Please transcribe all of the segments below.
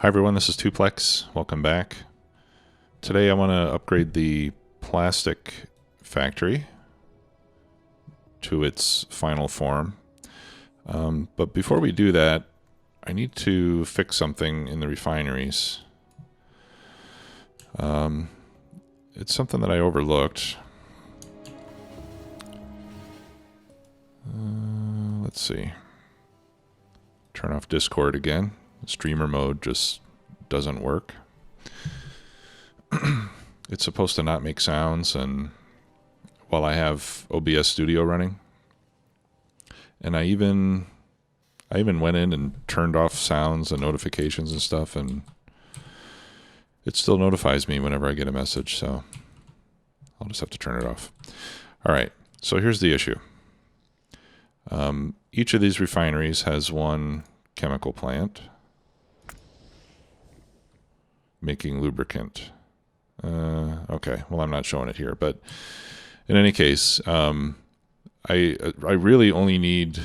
Hi everyone, this is Tuplex. Welcome back. Today I want to upgrade the plastic factory to its final form. But before we do that, I need to fix something in the refineries. It's something that I overlooked. Let's see. Turn off Discord again. Streamer mode just doesn't work. It's supposed to not make sounds, and while I have OBS Studio running, and I even went in and turned off sounds and notifications and stuff, and it still notifies me whenever I get a message, so I'll just have to turn it off. All right, so here's the issue. Each of these refineries has one chemical plant making lubricant. Okay, well, I'm not showing it here, but in any case, I really only need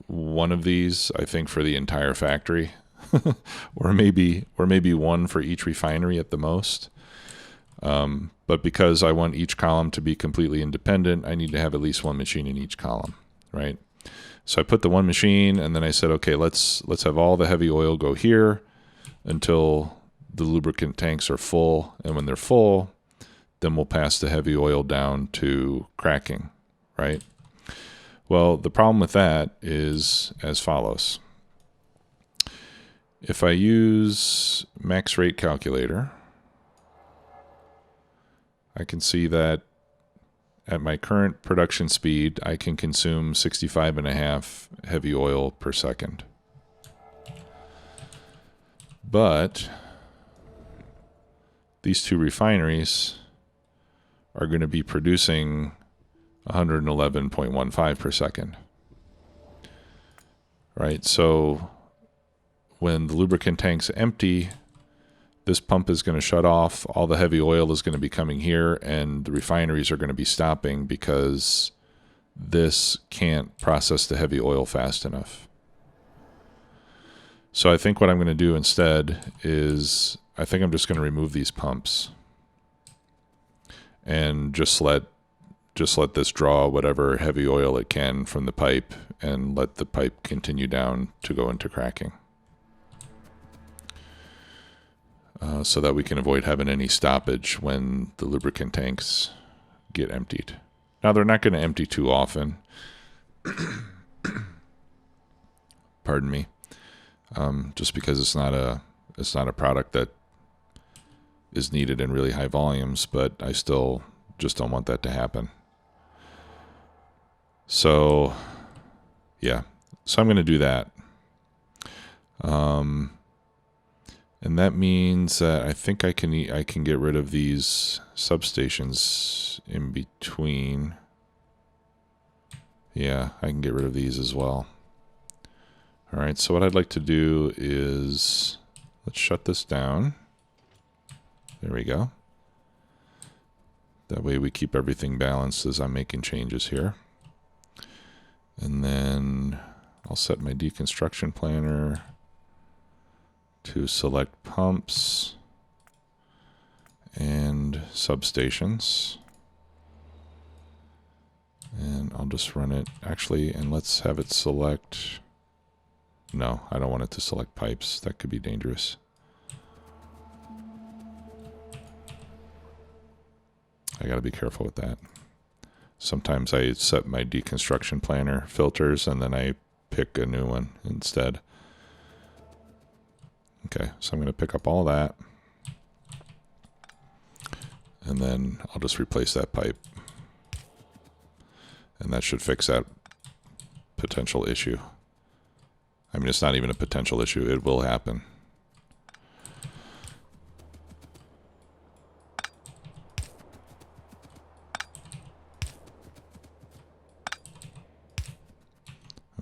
one of these, I think, for the entire factory, or maybe one for each refinery at the most. But because I want each column to be completely independent, I need to have at least one machine in each column, right? So I put the one machine, and then I said, okay, let's have all the heavy oil go here until the lubricant tanks are full, and when they're full, then we'll pass the heavy oil down to cracking, right? Well, the problem with that is as follows. If I use max rate calculator, I can see that at my current production speed, I can consume 65.5 heavy oil per second. But these two refineries are going to be producing 111.15 per second. Right? So when the lubricant tank's empty, this pump is going to shut off, all the heavy oil is going to be coming here, and the refineries are going to be stopping because this can't process the heavy oil fast enough. So I think what I'm going to do instead is I think I'm just going to remove these pumps and just let this draw whatever heavy oil it can from the pipe and let the pipe continue down to go into cracking. So that we can avoid having any stoppage when the lubricant tanks get emptied. Now they're not going to empty too often. Pardon me. Just because it's not a product that is needed in really high volumes, but I still just don't want that to happen. So yeah, so I'm going to do that. And that means that I think I can get rid of these substations in between. Yeah, I can get rid of these as well. All right, so what I'd like to do is let's shut this down. There we go. That way we keep everything balanced as I'm making changes here. And then I'll set my deconstruction planner to select pumps and substations. And I'll just run it, actually, and let's have it select, no, I don't want it to select pipes. That could be dangerous. I gotta be careful with that. Sometimes I set my deconstruction planner filters and then I pick a new one instead. Okay, so I'm going to pick up all that, and then I'll just replace that pipe, and that should fix that potential issue. I mean, it's not even a potential issue, it will happen.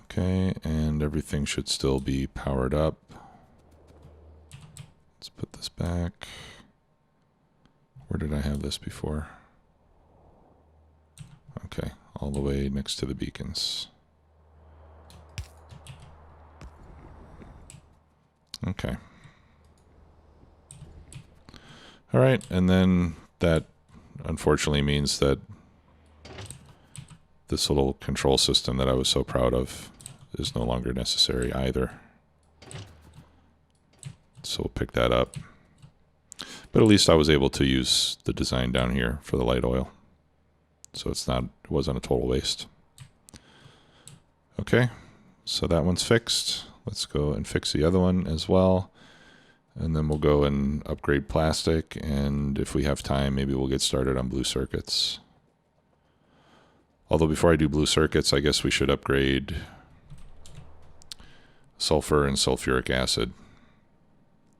Okay, and everything should still be powered up. Let's put this back. Where did I have this before? Okay, all the way next to the beacons. Okay. All right, and then that unfortunately means that this little control system that I was so proud of is no longer necessary either. So we'll pick that up. But at least I was able to use the design down here for the light oil. So it wasn't a total waste. Okay, so that one's fixed. Let's go and fix the other one as well. And then we'll go and upgrade plastic. And if we have time, maybe we'll get started on blue circuits. Although before I do blue circuits, I guess we should upgrade sulfur and sulfuric acid.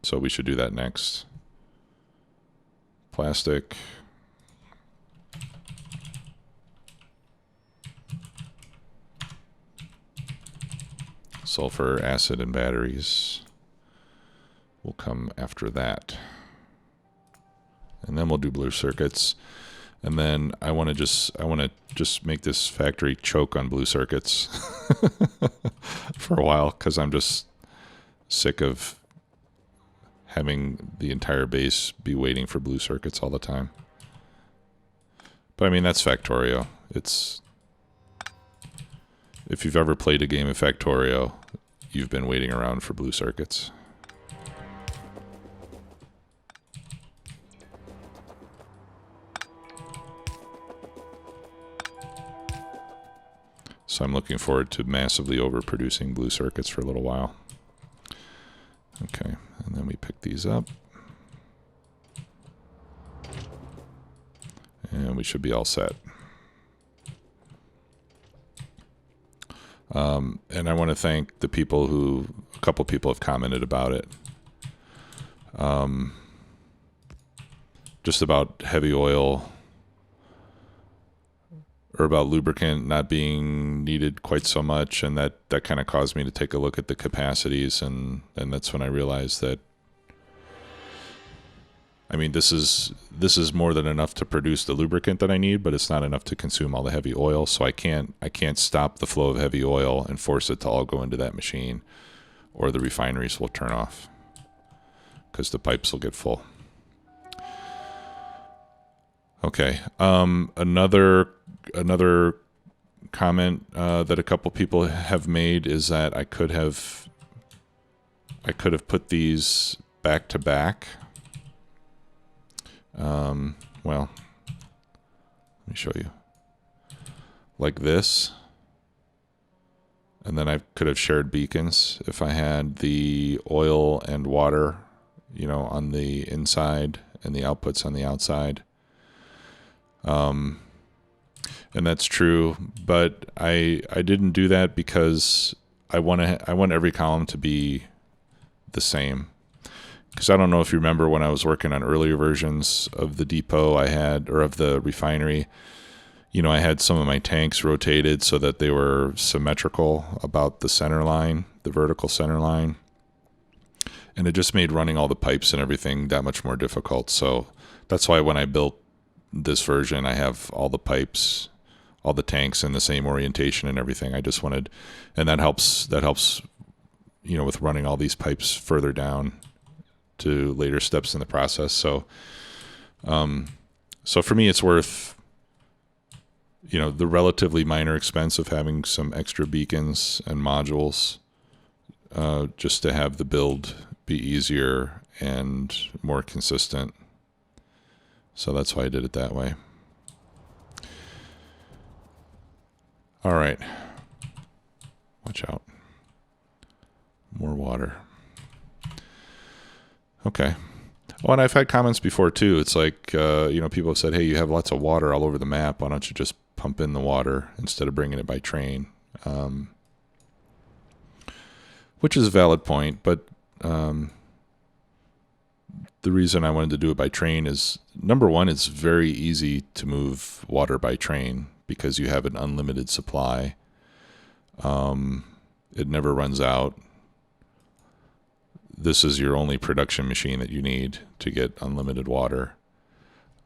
So we should do that next. Plastic. Sulfur, acid, and batteries will come after that. And then we'll do blue circuits. And then I want to just make this factory choke on blue circuits for a while, because I'm just sick of having the entire base be waiting for blue circuits all the time. But I mean, that's Factorio. If you've ever played a game of Factorio, you've been waiting around for blue circuits. So I'm looking forward to massively overproducing blue circuits for a little while. Okay, and then we pick these up. And we should be all set. And I want to thank the people a couple people have commented about it. Just about heavy oil, or about lubricant not being needed quite so much, and that kind of caused me to take a look at the capacities, and that's when I realized that, I mean, this is more than enough to produce the lubricant that I need, but it's not enough to consume all the heavy oil. So I can't stop the flow of heavy oil and force it to all go into that machine, or the refineries will turn off because the pipes will get full. Okay, another comment that a couple people have made is that I could have put these back to back. Well, let me show you. Like this. And then I could have shared beacons if I had the oil and water, you know, on the inside and the outputs on the outside. And that's true, but I didn't do that because I want every column to be the same. Because I don't know if you remember when I was working on earlier versions of the depot I had, or of the refinery, you know, I had some of my tanks rotated so that they were symmetrical about the center line, the vertical center line. And it just made running all the pipes and everything that much more difficult. So that's why when I built this version, I have all the pipes, all the tanks in the same orientation and everything. I just wanted, and that helps, you know, with running all these pipes further down to later steps in the process. So, so for me, it's worth, you know, the relatively minor expense of having some extra beacons and modules, just to have the build be easier and more consistent. So that's why I did it that way. All right. Watch out. More water. Okay. Oh, and I've had comments before too. It's like, you know, people have said, hey, you have lots of water all over the map. Why don't you just pump in the water instead of bringing it by train? Which is a valid point, but the reason I wanted to do it by train is, number one, it's very easy to move water by train because you have an unlimited supply. It never runs out. This is your only production machine that you need to get unlimited water.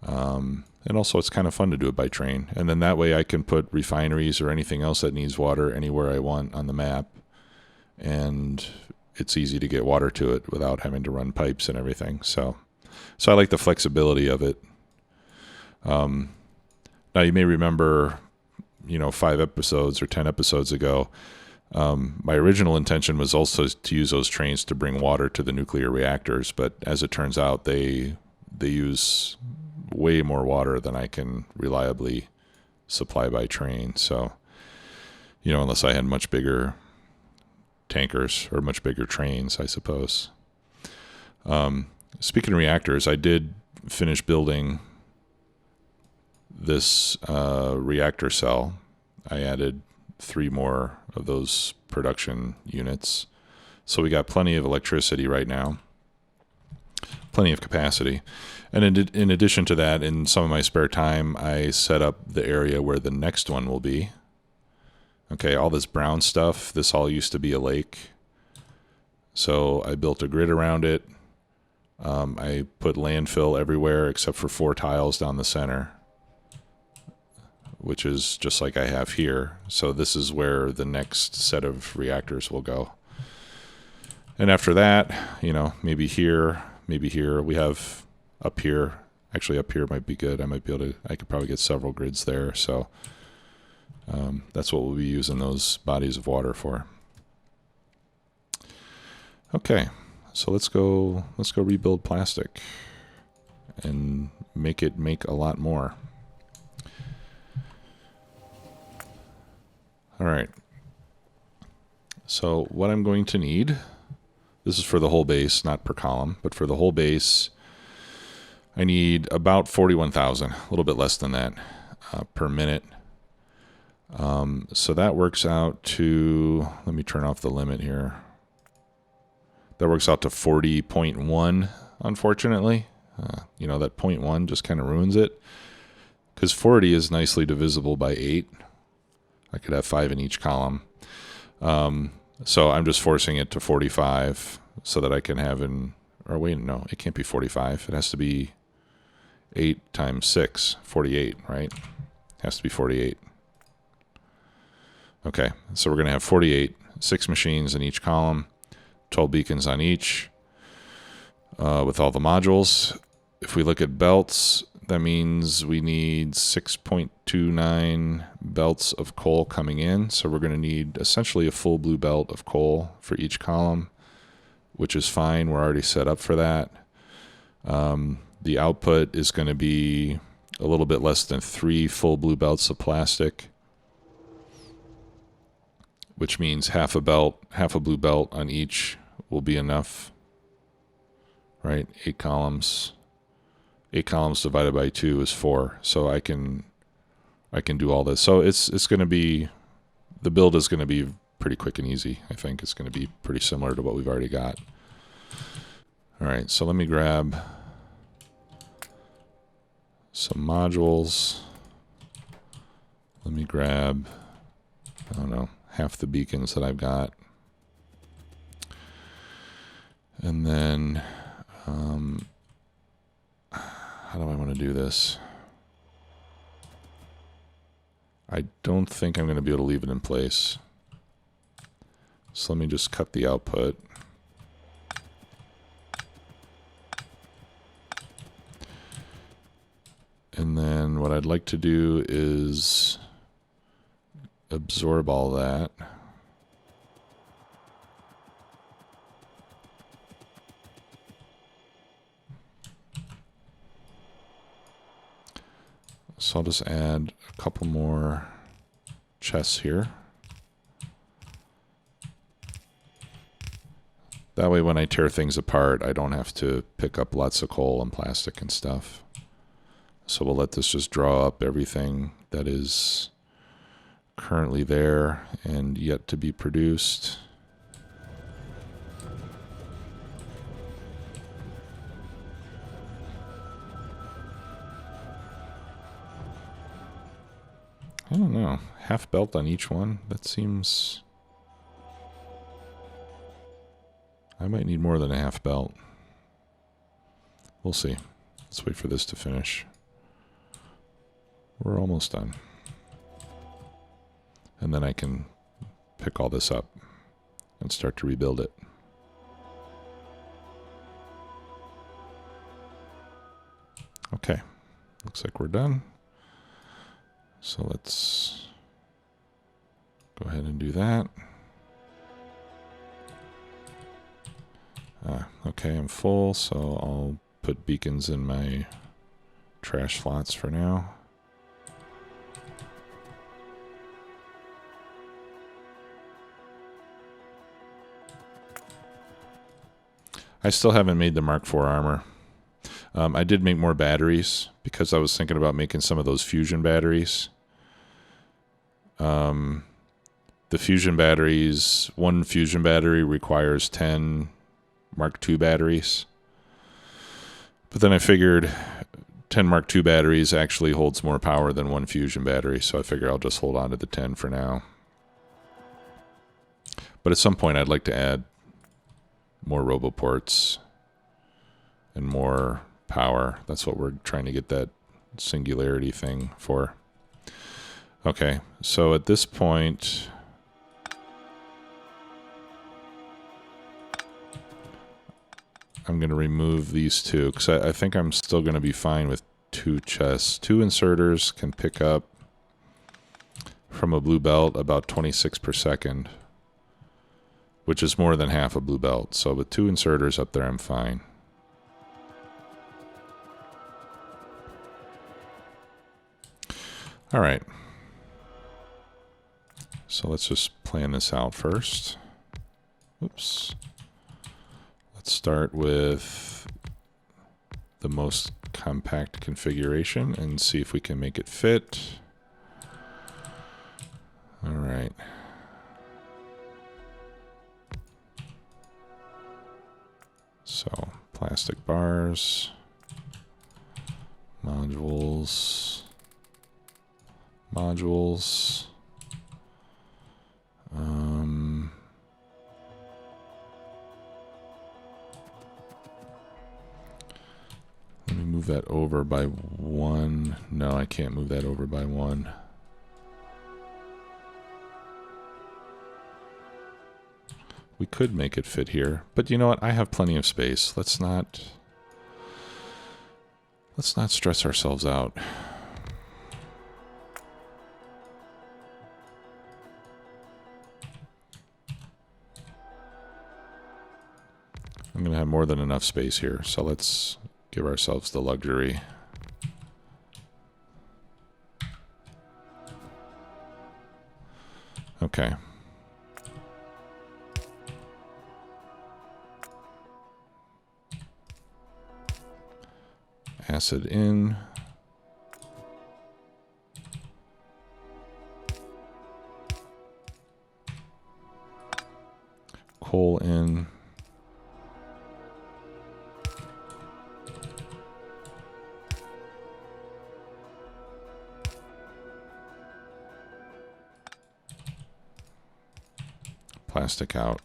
And also it's kind of fun to do it by train. And then that way I can put refineries or anything else that needs water anywhere I want on the map. And it's easy to get water to it without having to run pipes and everything. So So I like the flexibility of it. Now you may remember, 5 episodes or 10 episodes ago, my original intention was also to use those trains to bring water to the nuclear reactors, but as it turns out, they use way more water than I can reliably supply by train. So, unless I had much bigger tankers or much bigger trains, I suppose. Speaking of reactors, I did finish building this reactor cell. I added 3 more of those production units. So we got plenty of electricity right now, plenty of capacity. And in addition to that, in some of my spare time, I set up the area where the next one will be. Okay, all this brown stuff, this all used to be a lake. So I built a grid around it. I put landfill everywhere except for 4 tiles down the center, which is just like I have here. So this is where the next set of reactors will go. And after that, maybe here, we have up here. Actually, up here might be good. I could probably get several grids there. So that's what we'll be using those bodies of water for. Okay, so let's go rebuild plastic and make a lot more. All right. So what I'm going to need, this is for the whole base, not per column, but for the whole base, I need about 41,000, a little bit less than that per minute. So that works out to, let me turn off the limit here. That works out to 40.1, unfortunately. That 0.1 just kind of ruins it, because 40 is nicely divisible by 8. I could have 5 in each column. So I'm just forcing it to 45 so that I can have no, it can't be 45. It has to be 8 times 6, 48, right? It has to be 48. Okay, so we're going to have 48, 6 machines in each column, 12 beacons on each, with all the modules. If we look at belts, that means we need 6.29 belts of coal coming in. So we're going to need essentially a full blue belt of coal for each column, which is fine. We're already set up for that. The output is going to be a little bit less than 3 full blue belts of plastic, which means half a blue belt on each will be enough, right? 8 columns. 8 columns divided by 2 is 4. So I can do all this. So it's going to be, the build is going to be pretty quick and easy. I think it's going to be pretty similar to what we've already got. All right, so let me grab some modules. Let me grab, I don't know, half the beacons that I've got. And then, how do I want to do this? I don't think I'm going to be able to leave it in place. So let me just cut the output. And then what I'd like to do is absorb all that. So I'll just add a couple more chests here. That way when I tear things apart, I don't have to pick up lots of coal and plastic and stuff. So we'll let this just draw up everything that is currently there and yet to be produced. I don't know. Half belt on each one? That seems... I might need more than a half belt. We'll see. Let's wait for this to finish. We're almost done. And then I can pick all this up and start to rebuild it. Okay, looks like we're done. So let's go ahead and do that. Okay, I'm full, so I'll put beacons in my trash slots for now. I still haven't made the Mark IV armor. I did make more batteries because I was thinking about making some of those fusion batteries. The fusion batteries, one fusion battery requires 10 Mark II batteries. But then I figured 10 Mark II batteries actually holds more power than one fusion battery, so I figure I'll just hold on to the 10 for now. But at some point I'd like to add more roboports and more power. That's what we're trying to get that singularity thing for. Okay, so at this point, I'm going to remove these two because I think I'm still going to be fine with 2 chests. 2 inserters can pick up from a blue belt about 26 per second, which is more than half a blue belt. So with 2 inserters up there, I'm fine. All right. So let's just plan this out first. Oops. Let's start with the most compact configuration and see if we can make it fit. All right. So plastic bars, modules. Let me move that over by 1. No, I can't move that over by 1. We could make it fit here, but you know what? I have plenty of space. Let's not stress ourselves out. I'm going to have more than enough space here, so let's give ourselves the luxury. Okay. Acid in. Coal in. Plastic out.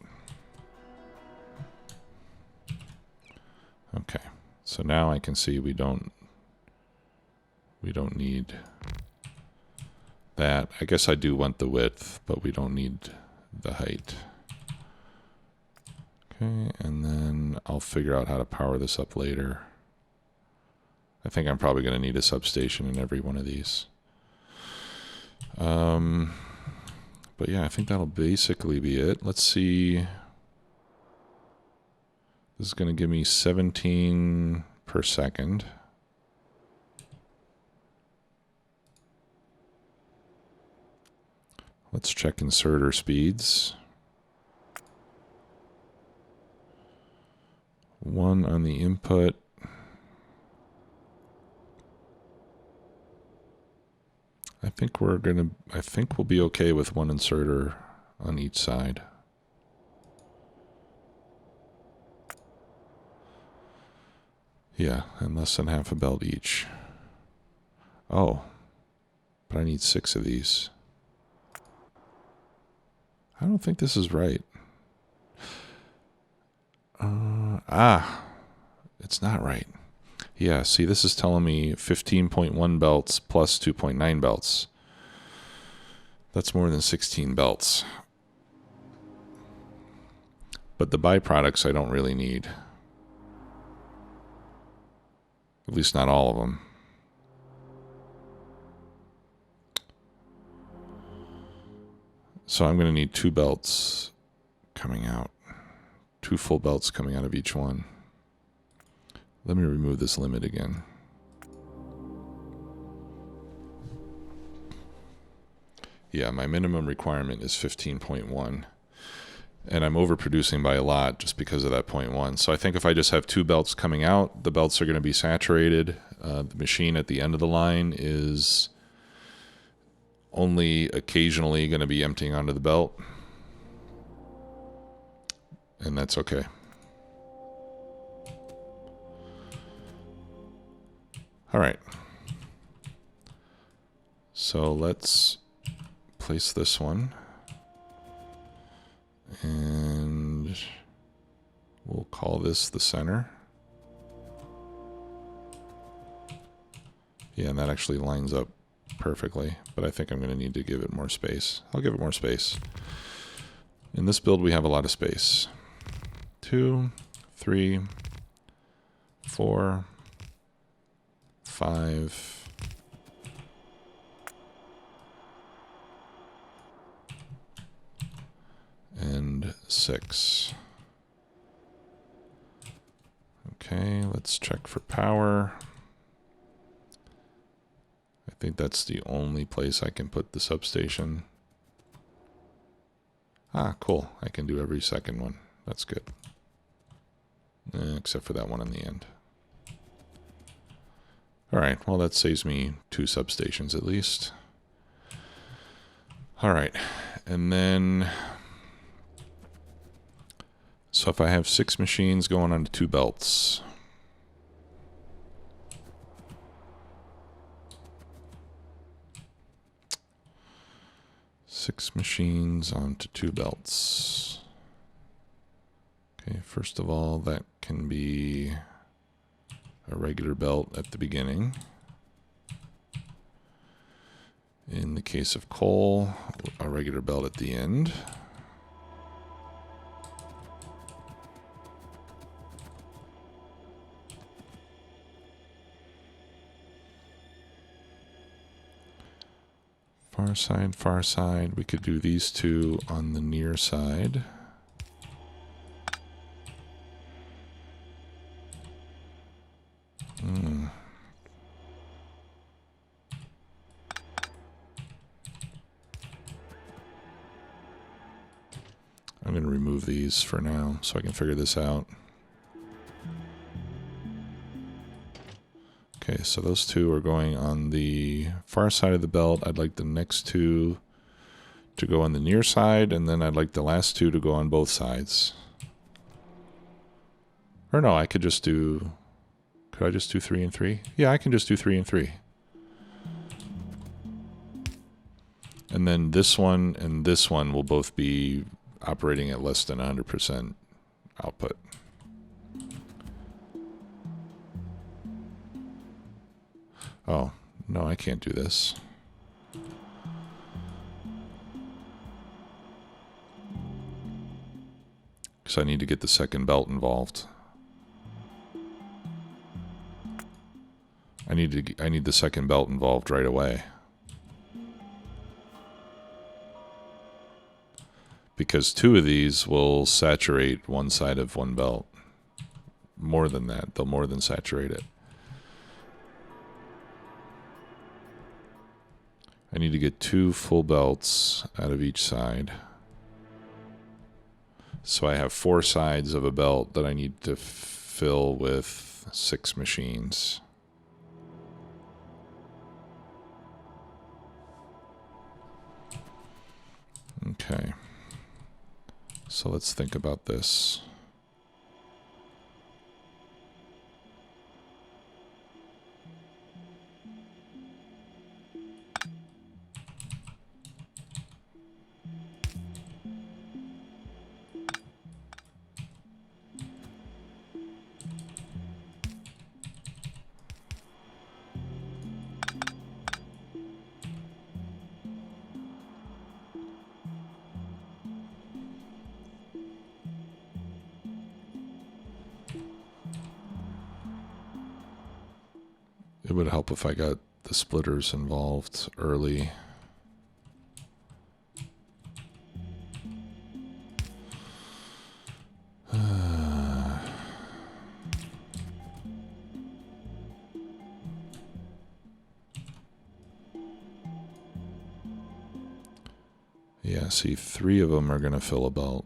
Okay, so now I can see we don't need that. I guess I do want the width, but we don't need the height. Okay, and then I'll figure out how to power this up later. I think I'm probably going to need a substation in every one of these. But yeah, I think that'll basically be it. Let's see. This is going to give me 17 per second. Let's check inserter speeds. 1 on the input. I think we'll be okay with 1 inserter on each side. Yeah, and less than half a belt each. Oh, but I need 6 of these. I don't think this is right. It's not right. Yeah, see, this is telling me 15.1 belts plus 2.9 belts. That's more than 16 belts. But the byproducts I don't really need. At least not all of them. So I'm going to need 2 belts coming out. 2 full belts coming out of each one. Let me remove this limit again. Yeah, my minimum requirement is 15.1. And I'm overproducing by a lot just because of that 0.1. So I think if I just have 2 belts coming out, the belts are going to be saturated. The machine at the end of the line is only occasionally going to be emptying onto the belt. And that's okay. All right. So let's place this one. And we'll call this the center. Yeah, and that actually lines up perfectly, but I think I'm going to need to give it more space. I'll give it more space. In this build, we have a lot of space. 2, 3, 4, 5, and 6. Okay, let's check for power. I think that's the only place I can put the substation. Ah, cool. I can do every second one. That's good. Except for that one in the end. All right, well, that saves me 2 substations at least. All right, and then, so if I have 6 machines going onto 2 belts, six machines onto 2 belts. Okay, first of all, that can be a regular belt at the beginning. In the case of QoL, a regular belt at the end. Far side. We could do these 2 on the near side. I'm going to remove these for now so I can figure this out. Okay, so those 2 are going on the far side of the belt. I'd like the next 2 to go on the near side, and then I'd like the last 2 to go on both sides. Or no, I could just do... Could I just do 3 and 3? Yeah, I can just do 3 and 3. And then this one and this one will both be operating at less than 100% output. Oh, no, I can't do this. Because I need to get the second belt involved. I need the second belt involved right away. Because 2 of these will saturate one side of one belt. More than that, they'll more than saturate it. I need to get 2 full belts out of each side. So I have 4 sides of a belt that I need to fill with 6 machines. Okay. So let's think about this. It would help if I got the splitters involved early. Yeah, see, 3 of them are going to fill a belt.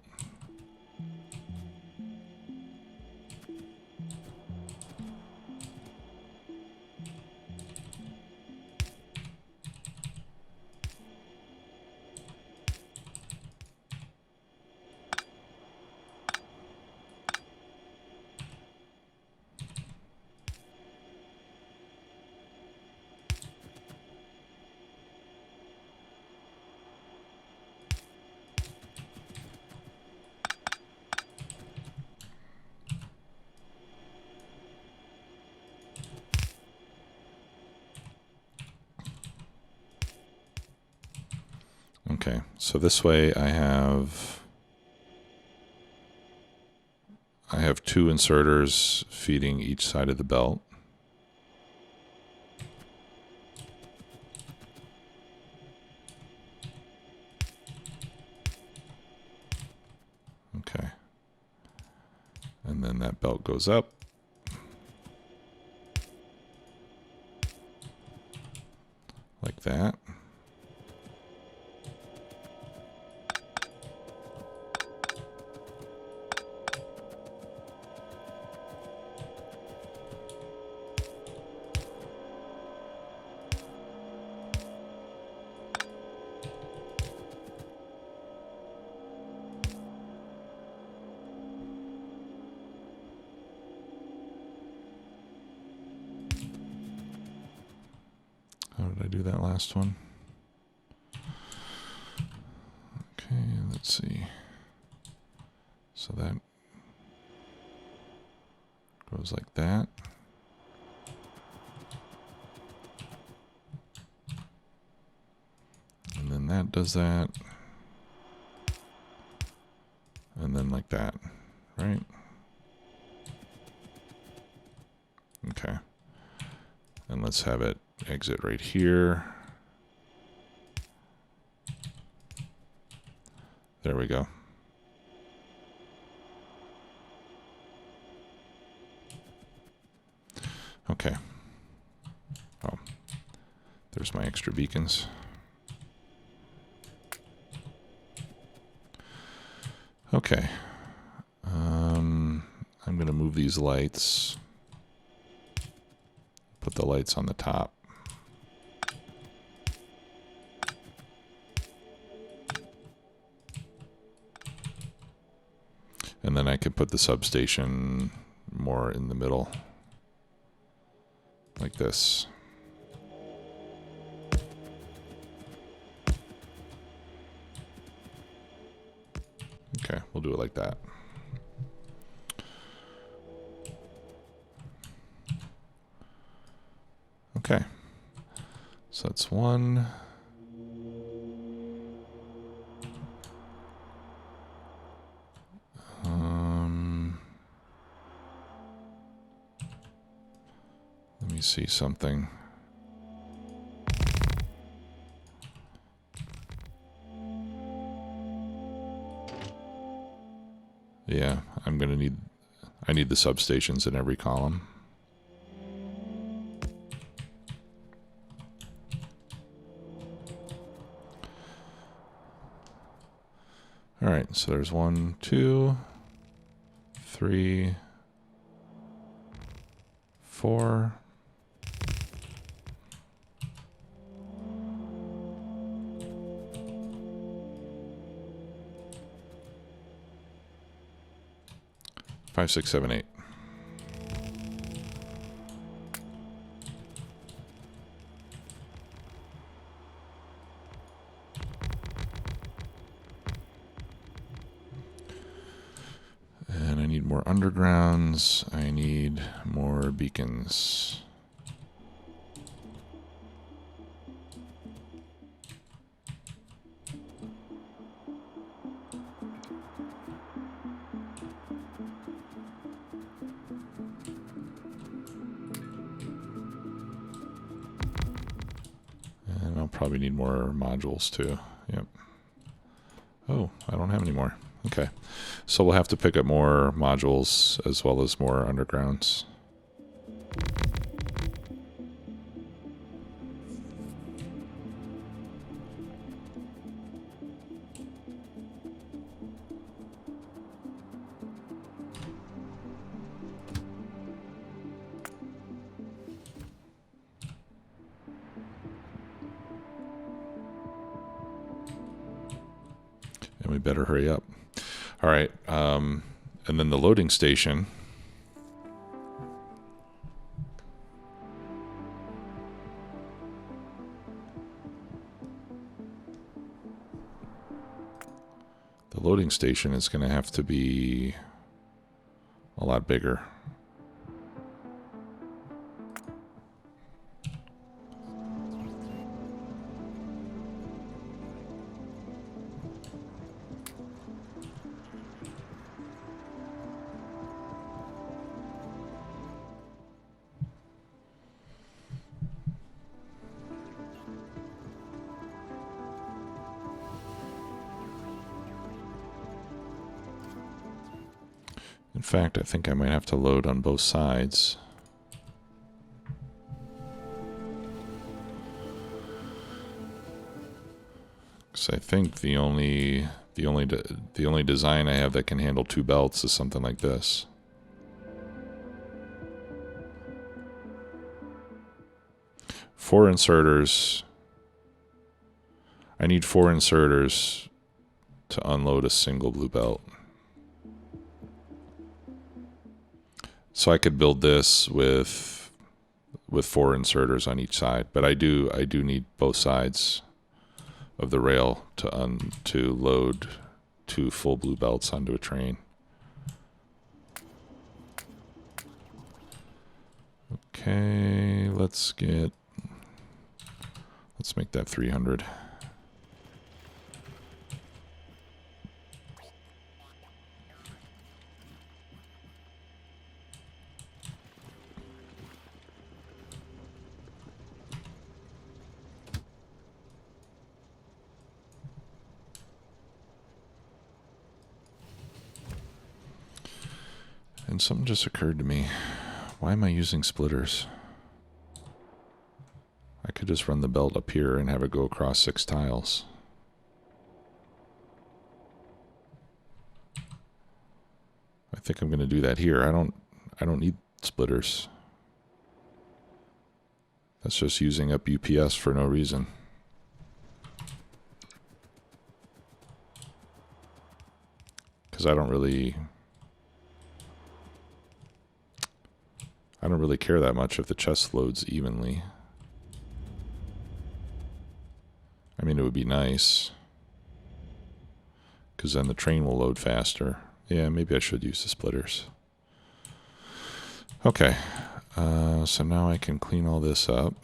Okay, so this way I have 2 inserters feeding each side of the belt. Okay. And then that belt goes up. Like that. How did I do that last one? Okay, let's see. So that goes like that. And then that does that. And then like that, right? Okay. And let's have it exit right here. There we go. Okay. Oh, there's my extra beacons. Okay. I'm going to move these lights. Put the lights on the top. And then I could put the substation more in the middle, like this. Okay, we'll do it like that. Okay, so that's one. Let me see something. Yeah, I need the substations in every column. All right, so there's 1, 2, 3, 4. Five, 6, 7, 8. And I need more undergrounds. I need more beacons. And I'll probably need more modules too. Yep. Oh, I don't have any more. Okay. So we'll have to pick up more modules as well as more undergrounds. better hurry up. All right, and then the loading station. The loading station is going to have to be a lot bigger. In fact, I think I might have to load on both sides. Because I think the only design I have that can handle 2 belts is something like this. Four inserters. I need 4 inserters to unload a single blue belt. So I could build this with 4 inserters on each side, but I do need both sides of the rail to load 2 full blue belts onto a train. Okay, let's make that 300. And something just occurred to me. Why am I using splitters? I could just run the belt up here and have it go across 6 tiles. I think I'm going to do that here. I don't need splitters. That's just using up UPS for no reason. Because I don't really care that much if the chest loads evenly. I mean, it would be nice, because then the train will load faster. Yeah, maybe I should use the splitters. Okay, so now I can clean all this up.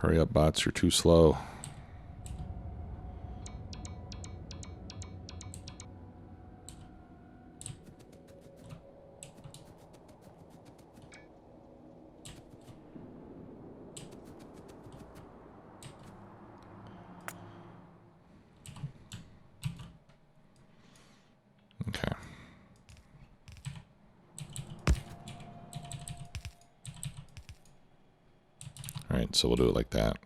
Hurry up, bots, you're too slow. Okay. All right, so we'll do it like that.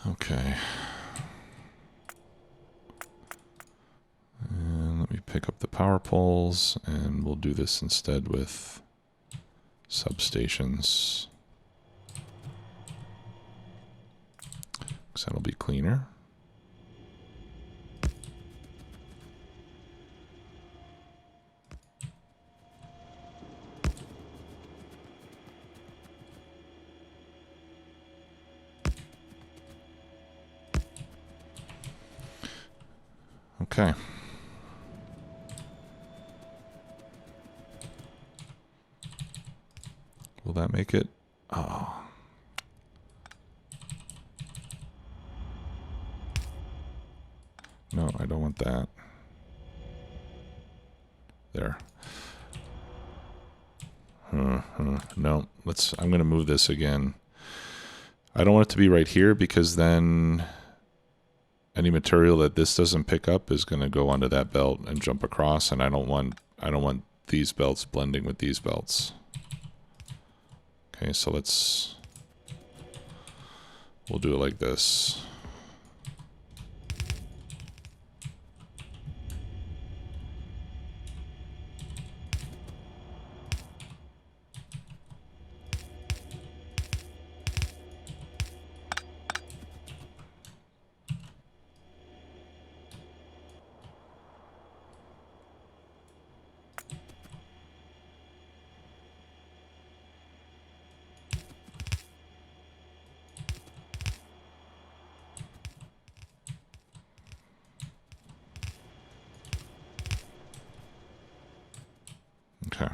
Okay. And let me pick up the power poles, and we'll do this instead with substations, because that'll be cleaner. Okay. Will that make it? Oh. No, I don't want that. There. No, I'm going to move this again. I don't want it to be right here because then any material that this doesn't pick up is going to go onto that belt and jump across, and I don't want these belts blending with these belts. Okay, so we'll do it like this. Okay.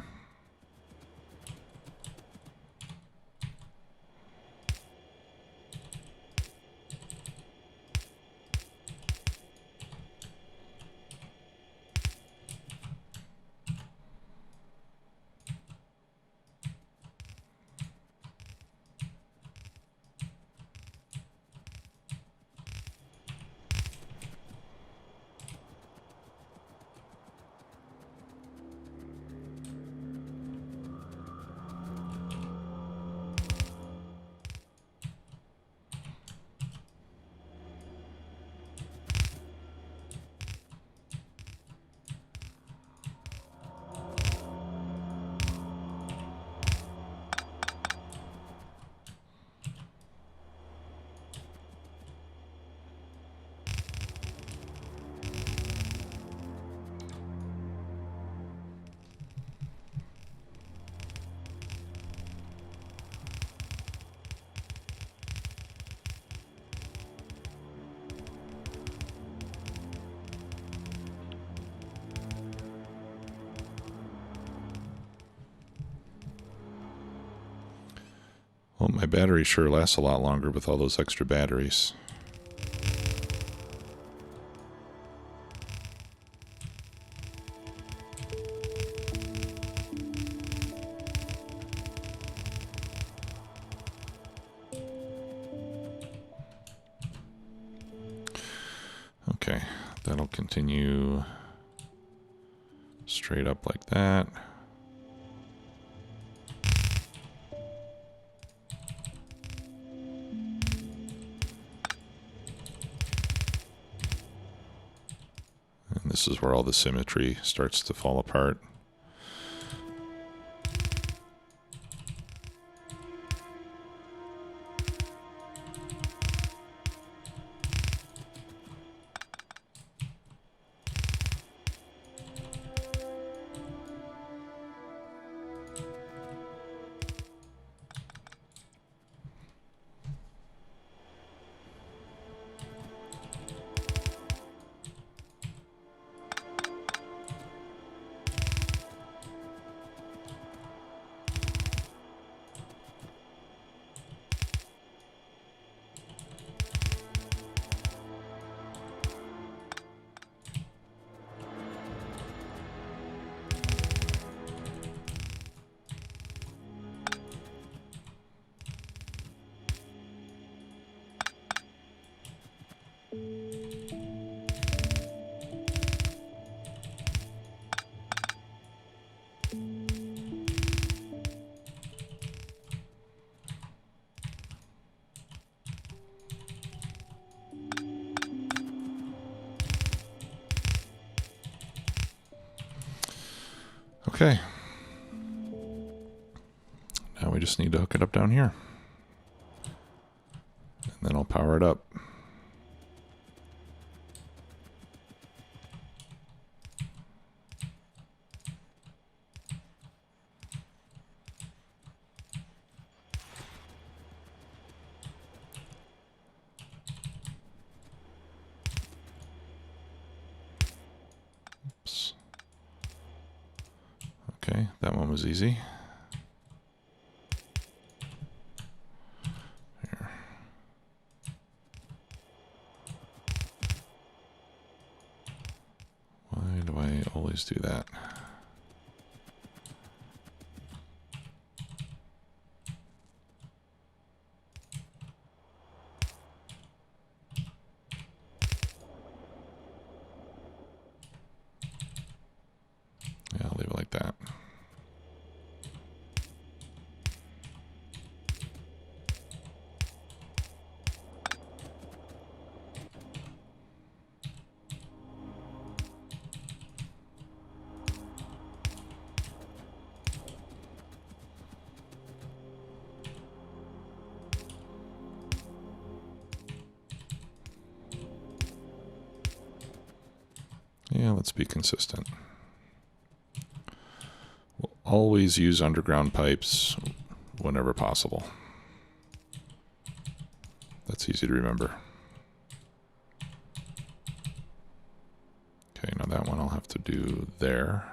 Well, my battery sure lasts a lot longer with all those extra batteries. Okay, that'll continue straight up like that. And this is where all the symmetry starts to fall apart. Okay. Now we just need to hook it up down here. And then I'll power it up. Oops. Okay, that one was easy. always do that. Yeah, I'll leave it like that. Yeah, let's be consistent. We'll always use underground pipes whenever possible. That's easy to remember. Okay, now that one I'll have to do there,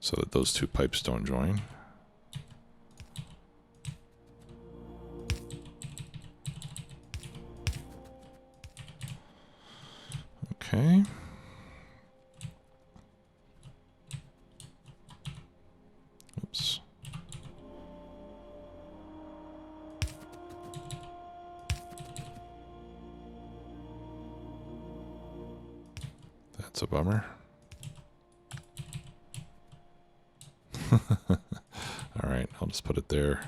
so that those two pipes don't join. Okay. Oops. That's a bummer. All right, I'll just put it there.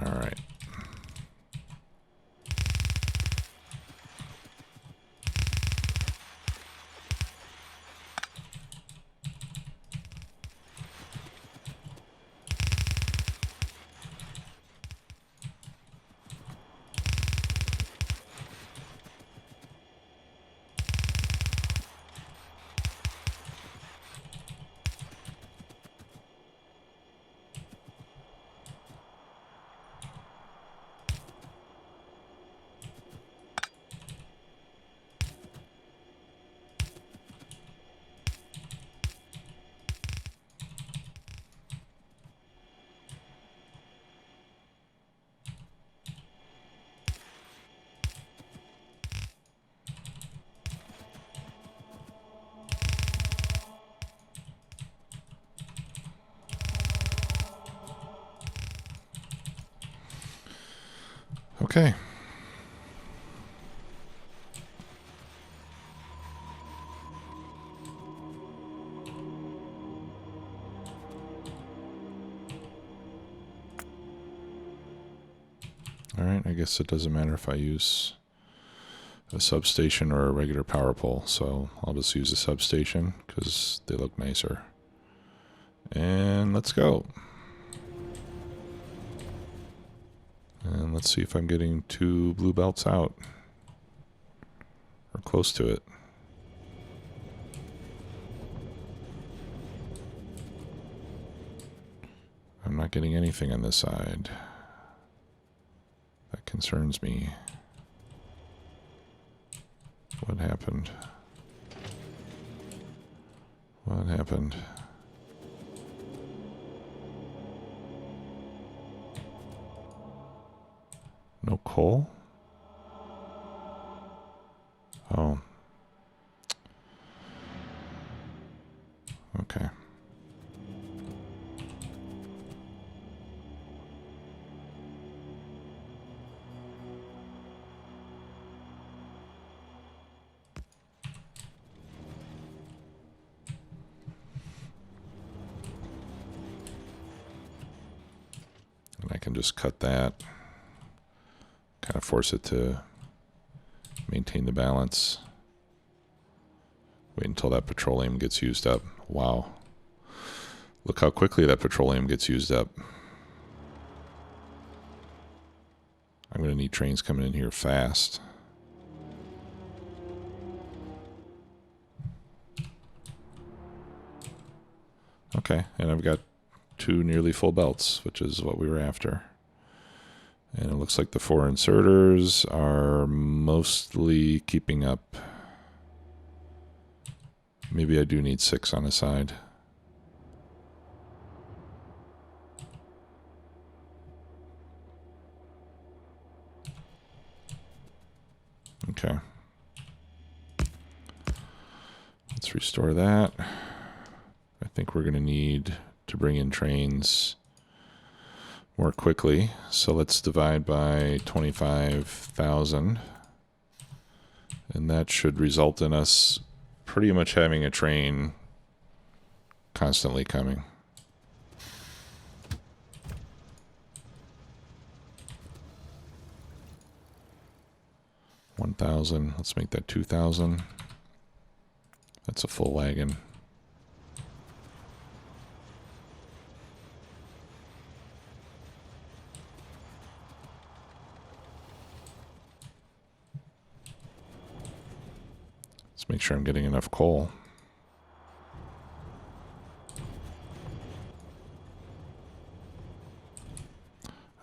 All right. Okay. All right, I guess it doesn't matter if I use a substation or a regular power pole, so I'll just use a substation because they look nicer. And let's go. And let's see if I'm getting 2 blue belts out, or close to it. I'm not getting anything on this side. That concerns me. What happened? What happened? No coal? Oh. Okay. And I can just cut that. Kind of force it to maintain the balance. Wait until that petroleum gets used up. Wow. Look how quickly that petroleum gets used up. I'm going to need trains coming in here fast. Okay, and I've got 2 nearly full belts, which is what we were after. And it looks like the 4 inserters are mostly keeping up. Maybe I do need 6 on the side. Okay. Let's restore that. I think we're going to need to bring in trains more quickly. So let's divide by 25,000. And that should result in us pretty much having a train constantly coming. $1,000. Let's make that $2,000. That's a full wagon. Let's make sure I'm getting enough coal.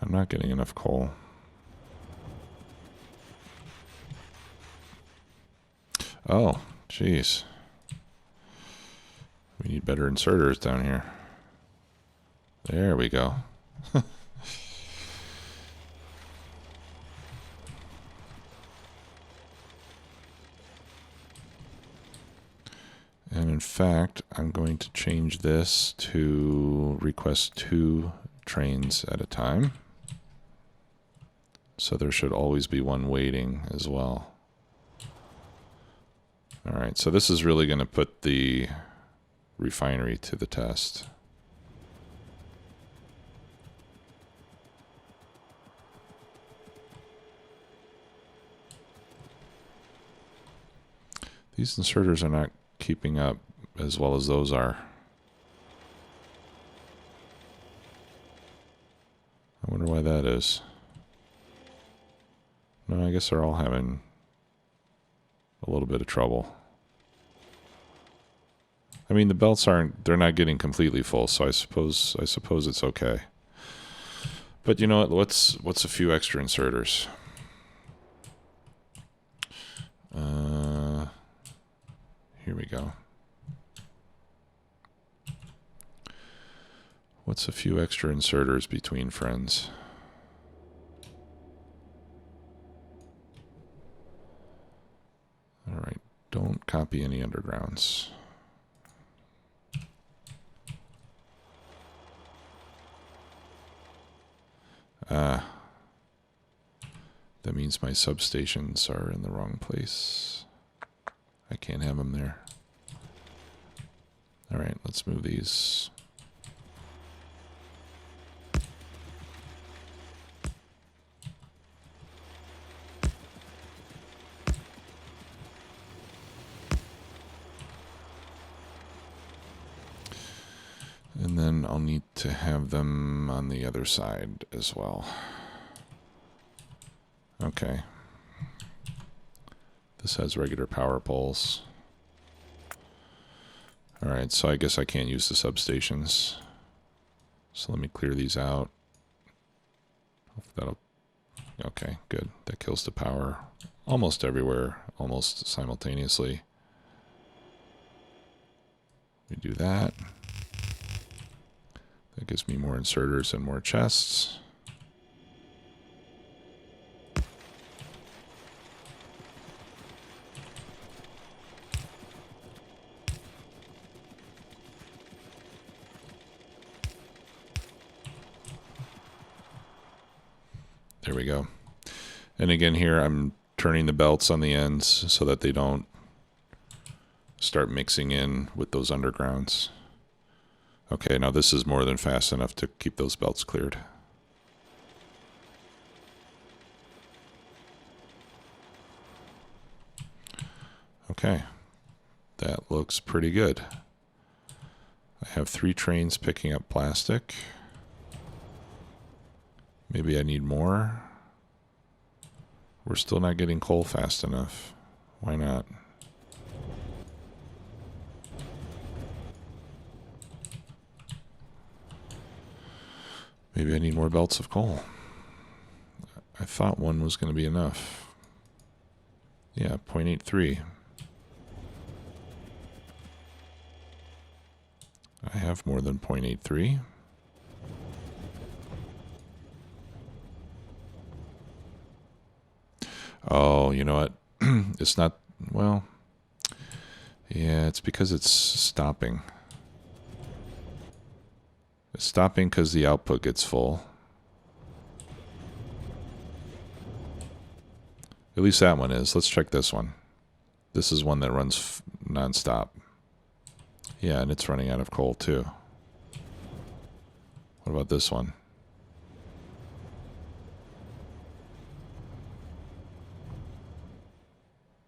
I'm not getting enough coal. Oh, jeez. We need better inserters down here. There we go. And in fact, I'm going to change this to request 2 trains at a time. So there should always be one waiting as well. All right, so this is really going to put the refinery to the test. These inserters are not keeping up as well as those are. I wonder why that is. No, I guess they're all having a little bit of trouble. I mean, the belts they're not getting completely full, so I suppose it's okay. But you know what, what's a few extra inserters? Here we go. What's a few extra inserters between friends? All right, don't copy any undergrounds. That means my substations are in the wrong place. I can't have them there. All right, let's move these. And then I'll need to have them on the other side as well. Okay. This has regular power poles. All right, so I guess I can't use the substations. So let me clear these out. Okay, good. That kills the power almost everywhere, almost simultaneously. We do that. That gives me more inserters and more chests. There we go. And again here, I'm turning the belts on the ends so that they don't start mixing in with those undergrounds. Okay, now this is more than fast enough to keep those belts cleared. Okay, that looks pretty good. I have 3 trains picking up plastic. Maybe I need more. We're still not getting coal fast enough. Why not? Maybe I need more belts of coal. I thought 1 was going to be enough. Yeah, 0.83. I have more than 0.83. Oh, you know what? it's not, well, yeah, it's because it's stopping. It's stopping because the output gets full. At least that one is. Let's check this one. This is one that runs non-stop. Yeah, and it's running out of coal too. What about this one?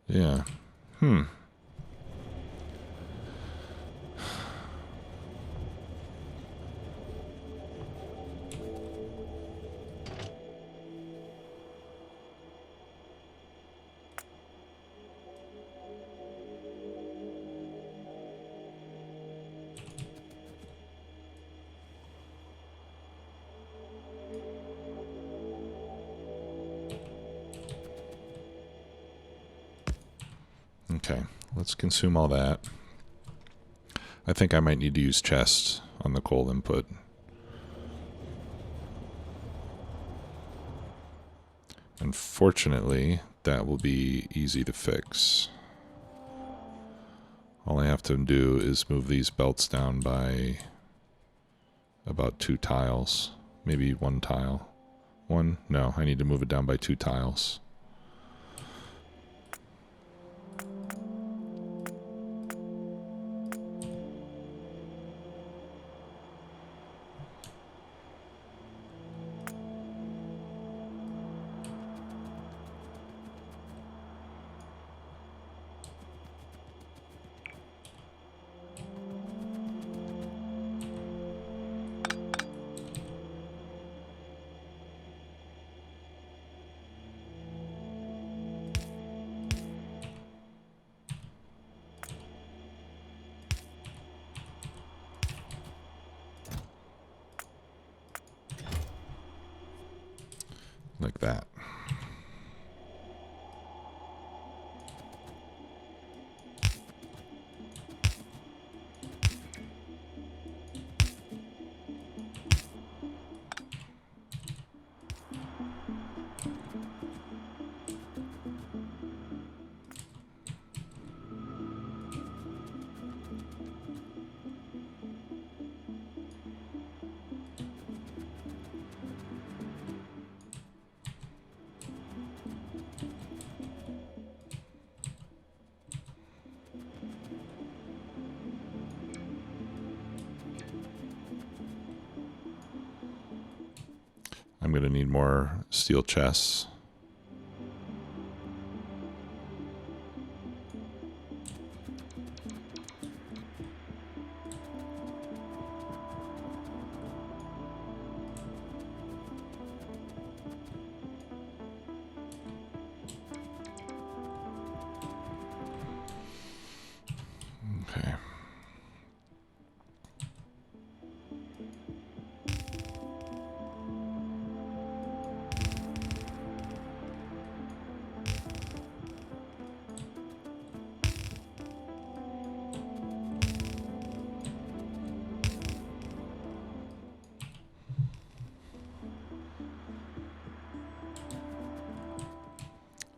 Yeah. Okay, let's consume all that. I think I might need to use chests on the coal input. Unfortunately, that will be easy to fix. All I have to do is move these belts down by about 2 tiles. Maybe 1 tile. 1? No, I need to move it down by 2 tiles. Like that. I'm going to need more steel chests. Okay.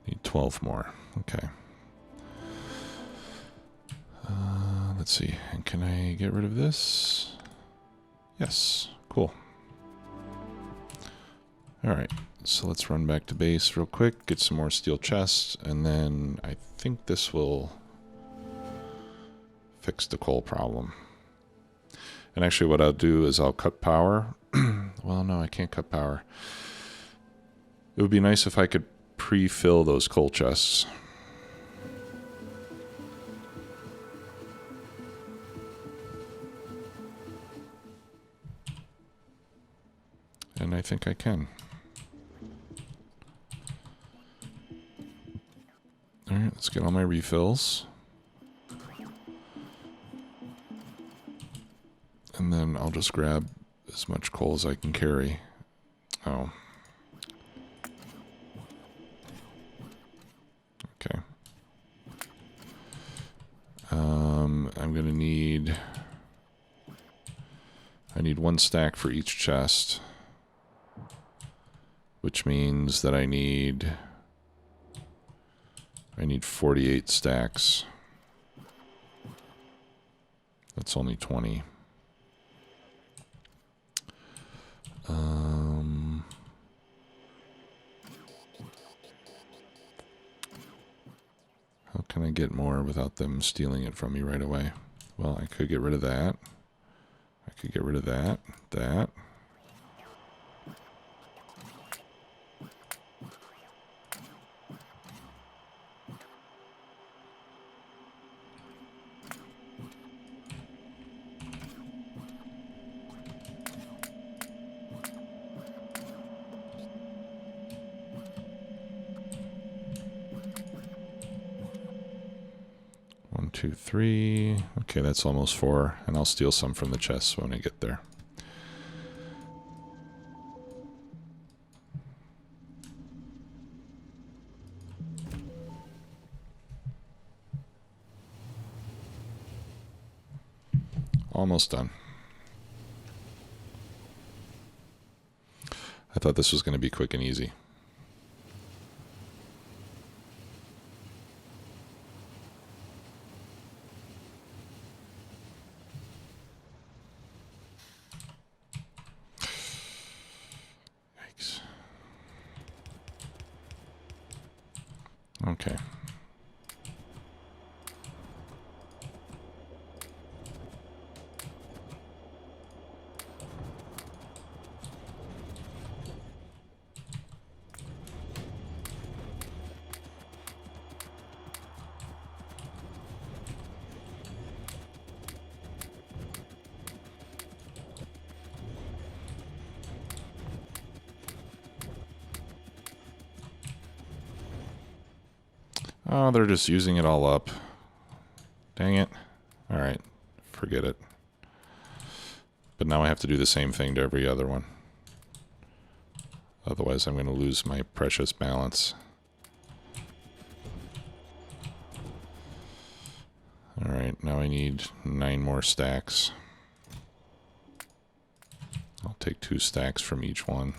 Need 12 more. Okay. Let's see. And can I get rid of this? Yes. Cool. All right. So let's run back to base real quick, get some more steel chests, and then I think this will fix the coal problem. And actually what I'll do is I'll cut power. Well, no, I can't cut power. It would be nice if I could pre-fill those coal chests. And I think I can. Alright, let's get all my refills. And then I'll just grab as much coal as I can carry. Oh. Okay. I'm gonna need... I need 1 stack for each chest. Which means that I need I need 48 stacks. That's only 20. How can I get more without them stealing it from me right away? Well, I could get rid of that. I could get rid of that. That. One, two, three. Okay, that's almost 4. And I'll steal some from the chests when I get there. Almost done. I thought this was going to be quick and easy. Yikes. Okay. Oh, they're just using it all up. Dang it. All right, forget it. But now I have to do the same thing to every other one. Otherwise, I'm going to lose my precious balance. All right, now I need 9 more stacks. I'll take 2 stacks from each one.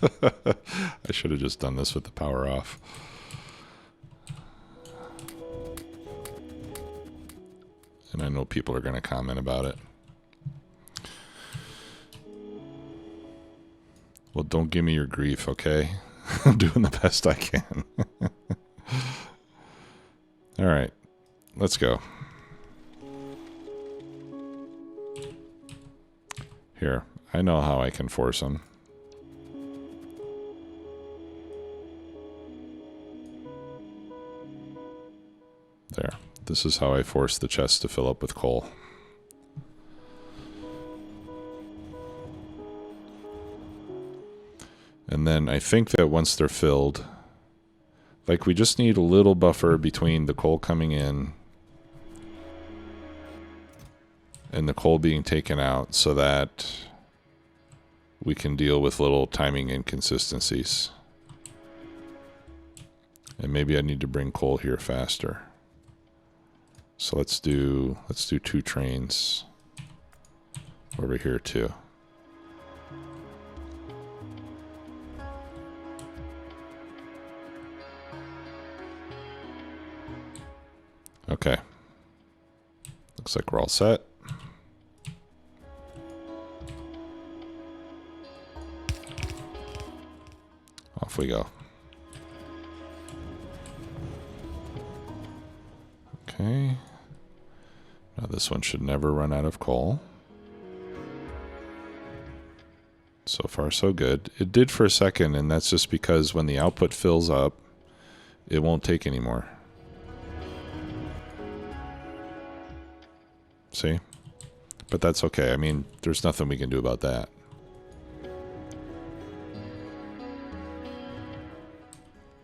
I should have just done this with the power off. And I know people are going to comment about it. Well, don't give me your grief, okay? I'm doing the best I can. All right, let's go. Here, I know how I can force them. There. This is how I force the chest to fill up with coal. And then I think that once they're filled, like we just need a little buffer between the coal coming in and the coal being taken out so that we can deal with little timing inconsistencies. And maybe I need to bring coal here faster. So let's do 2 trains over here too. Okay. Looks like we're all set. Off we go. Okay. Now this one should never run out of coal. So far so good. It did for a second, and that's just because when the output fills up, it won't take anymore. See? But that's okay. I mean, there's nothing we can do about that.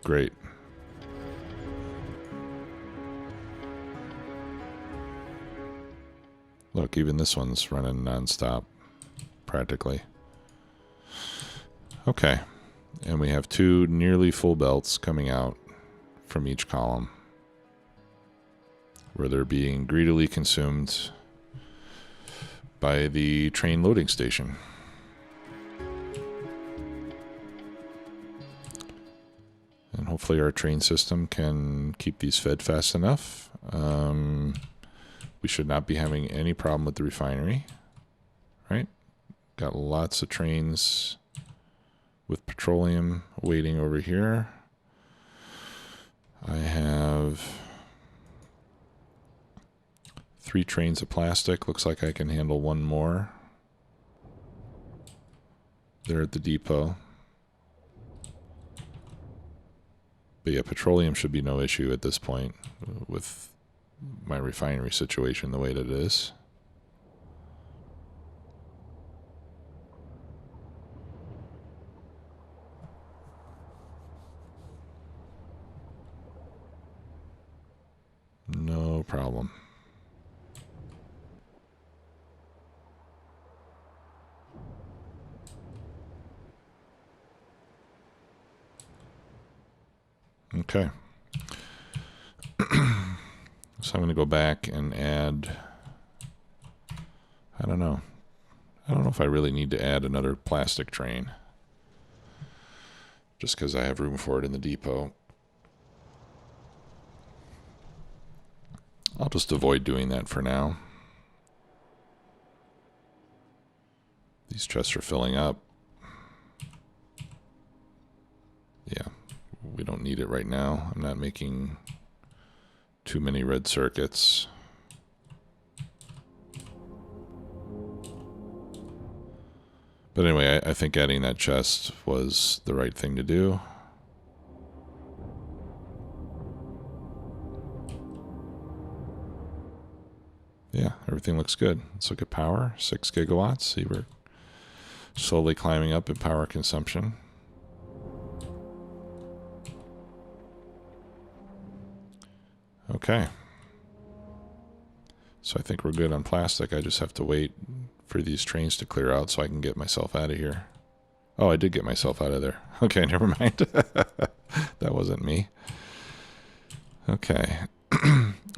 Great. Look, even this one's running nonstop, practically. Okay, and we have 2 nearly full belts coming out from each column, where they're being greedily consumed by the train loading station. And hopefully our train system can keep these fed fast enough. We should not be having any problem with the refinery, right? Got lots of trains with petroleum waiting over here. I have 3 trains of plastic. Looks like I can handle 1 more. They're at the depot. But yeah, petroleum should be no issue at this point with my refinery situation the way that it is. No problem. Okay. So I'm going to go back and add, I don't know if I really need to add another plastic train, just because I have room for it in the depot. I'll just avoid doing that for now. These chests are filling up. Yeah, we don't need it right now. I'm not making too many red circuits. But anyway, I think adding that chest was the right thing to do. Yeah, everything looks good. Let's look at power, 6 gigawatts. See, we're slowly climbing up in power consumption. Okay. So I think we're good on plastic. I just have to wait for these trains to clear out so I can get myself out of here. Oh, I did get myself out of there. Okay, never mind. That wasn't me. Okay.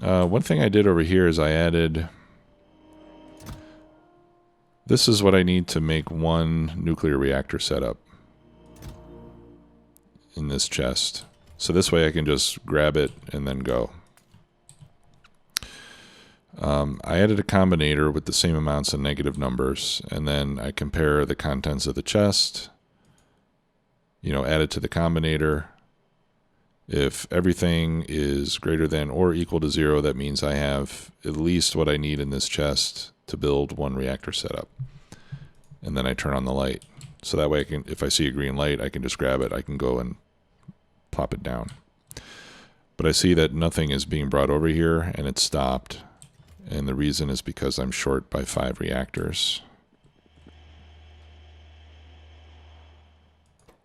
One thing I did over here is I added... This is what I need to make 1 nuclear reactor setup in this chest. So this way I can just grab it and then go. I added a combinator with the same amounts of negative numbers, and then I compare the contents of the chest, add it to the combinator. If everything is greater than or equal to 0, that means I have at least what I need in this chest to build 1 reactor setup. And then I turn on the light. So that way I can, if I see a green light, I can just grab it. I can go and plop it down. But I see that nothing is being brought over here, and it's stopped. And the reason is because I'm short by 5 reactors.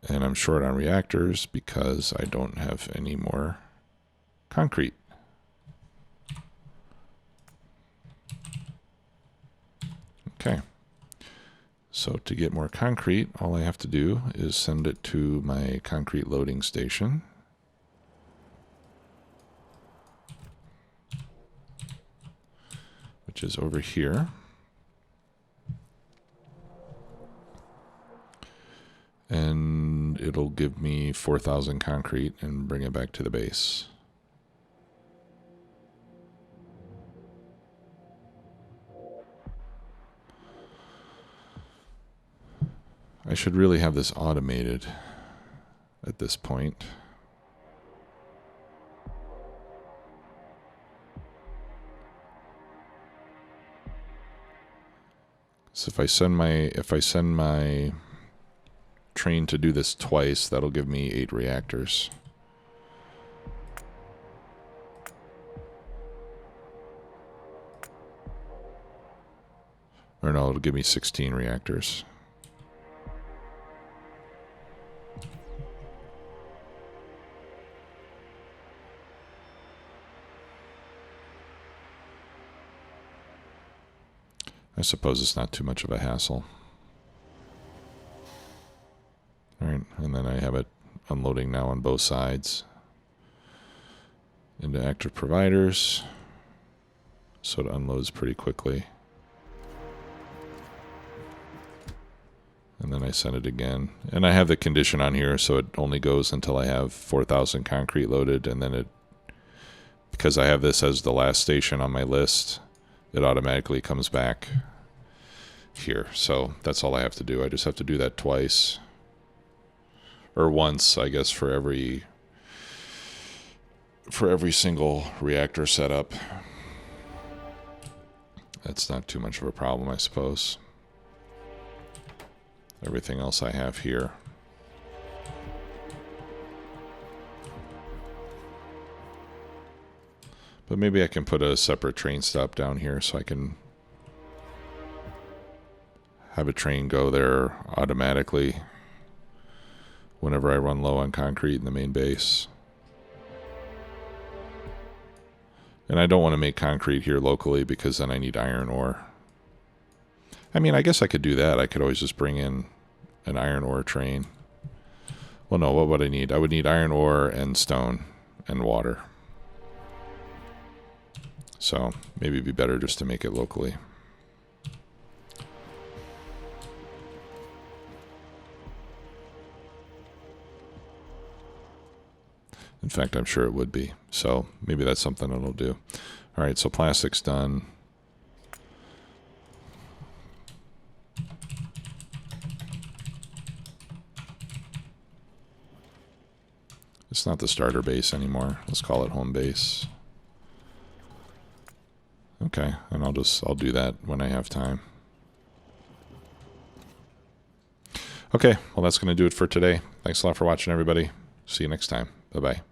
And I'm short on reactors because I don't have any more concrete. Okay. So to get more concrete, all I have to do is send it to my concrete loading station. Which is over here. And it'll give me 4,000 concrete and bring it back to the base. I should really have this automated at this point. So if I send my train to do this twice, that'll give me 8 reactors. Or no, it'll give me 16 reactors. I suppose it's not too much of a hassle. All right, and then I have it unloading now on both sides into active providers, so it unloads pretty quickly. And then I send it again. And I have the condition on here, so it only goes until I have 4,000 concrete loaded, and then it, because I have this as the last station on my list, it automatically comes back here. So that's all I have to do. I just have to do that twice. Or once, I guess, for every single reactor setup. That's not too much of a problem, I suppose. Everything else I have here. But maybe I can put a separate train stop down here so I can have a train go there automatically whenever I run low on concrete in the main base. And I don't want to make concrete here locally because then I need iron ore. I mean, I guess I could do that. I could always just bring in an iron ore train. Well, no, what would I need? I would need iron ore and stone and water. So maybe it'd be better just to make it locally. In fact, I'm sure it would be. So maybe that's something it'll do. All right, so plastic's done. It's not the starter base anymore. Let's call it home base. Okay, and I'll do that when I have time. Okay, well that's going to do it for today. Thanks a lot for watching, everybody. See you next time. Bye-bye.